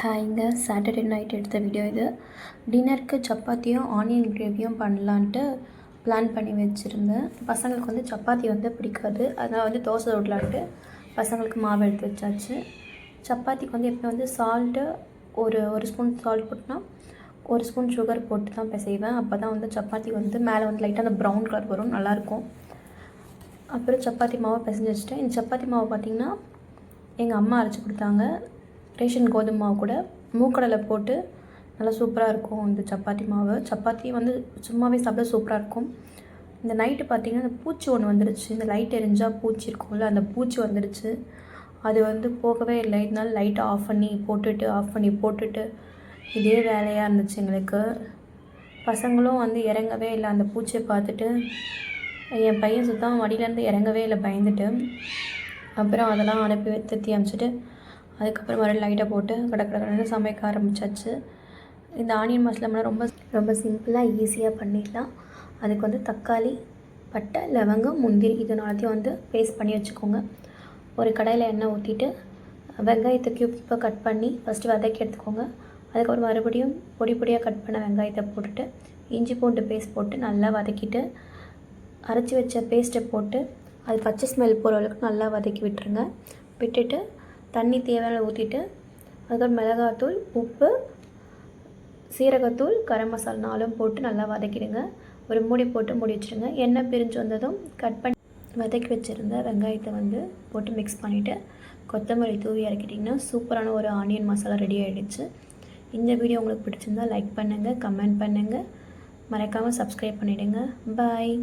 ஹாய்ங்க, Saturday night எடுத்த video இது. டின்னருக்கு சப்பாத்தியும் ஆனியன் கிரேவியும் பண்ணலான்ட்டு பிளான் பண்ணி வச்சுருந்தேன். பசங்களுக்கு வந்து சப்பாத்தி வந்து பிடிக்காது, அதனால் வந்து தோசை விடலான்ட்டு பசங்களுக்கு மாவு எடுத்து வச்சாச்சு. சப்பாத்திக்கு வந்து எப்போ வந்து சால்ட்டு ஒரு ஸ்பூன் சால்ட் போட்டுனா 1 ஸ்பூன் சுகர் போட்டு தான் செய்வேன். அப்போ தான் வந்து சப்பாத்தி வந்து மேலே வந்து லைட்டாக அந்த ப்ரௌன் கலர் வரும், நல்லாயிருக்கும். அப்புறம் சப்பாத்தி மாவை பிசைஞ்சு வச்சுட்டேன். இந்த சப்பாத்தி மாவு பார்த்திங்கன்னா எங்கள் அம்மா அரைச்சி கொடுத்தாங்க. ரேஷன் கோதுமை மாவு கூட மூக்கடலை போட்டு நல்லா சூப்பராக இருக்கும் இந்த சப்பாத்தி மாவு. சப்பாத்தி வந்து சும்மாவே சாப்பிட சூப்பராக இருக்கும். இந்த நைட்டு பார்த்திங்கன்னா இந்த பூச்சி ஒன்று வந்துடுச்சு. இந்த லைட் எரிஞ்சால் பூச்சி இருக்கும்ல, அந்த பூச்சி வந்துடுச்சு. அது வந்து போகவே இல்லை. இதனால லைட்டை ஆஃப் பண்ணி போட்டுட்டு இதே வேலையாக இருந்துச்சு எங்களுக்கு. பசங்களும் வந்து இறங்கவே இல்லை. அந்த பூச்சியை பார்த்துட்டு என் பையன் சுத்தமாக மடியிலேருந்து இறங்கவே இல்லை, பயந்துட்டு. அப்புறம் அதெல்லாம் அனுப்பி திருத்தி அனுப்பிச்சிட்டு அதுக்கப்புறம் மறுபடியும் லைட்டை போட்டு கடற்கடன்னு சமைக்க ஆரம்பித்தாச்சு. இந்த ஆனியன் மசாலா ரொம்ப சிம்பிளாக ஈஸியாக பண்ணிடலாம். அதுக்கு வந்து தக்காளி, பட்டை, லவங்கம், முந்திரி இது நாளையும் வந்து பேஸ்ட் பண்ணி வச்சுக்கோங்க. ஒரு கடாயில் எண்ணெய் ஊற்றிட்டு வெங்காயத்தை கியூப்பாக கட் பண்ணி ஃபஸ்ட்டு வதக்கி எடுத்துக்கோங்க. அதுக்கப்புறம் மறுபடியும் பொடியாக கட் பண்ண வெங்காயத்தை போட்டுட்டு இஞ்சி பூண்டு பேஸ்ட் போட்டு நல்லா வதக்கிட்டு அரைச்சி வச்ச பேஸ்ட்டை போட்டு அது பச்சை ஸ்மெல் போகிற அளவுக்கு நல்லா வதக்கி விட்டுட்டு தண்ணி தேவையான ஊற்றிட்டு அதுக்கப்புறம் மிளகாத்தூள், உப்பு, சீரகத்தூள், கரம் மசாலா 4 போட்டு நல்லா வதக்கிடுங்க. ஒரு மூடி போட்டு மூடி வச்சுருங்க. எண்ணெய் பிரிஞ்சு வந்ததும் கட் பண்ணி வதக்கி வச்சுருந்த வெங்காயத்தை வந்து போட்டு மிக்ஸ் பண்ணிவிட்டு கொத்தமல்லி தூவி இறக்கிட்டிங்கன்னா சூப்பரான ஒரு ஆனியன் மசாலா ரெடி ஆகிடுச்சு. இந்த வீடியோ உங்களுக்கு பிடிச்சிருந்தால் லைக் பண்ணுங்கள், கமெண்ட் பண்ணுங்கள், மறக்காமல் சப்ஸ்கிரைப் பண்ணிவிடுங்க. பாய்.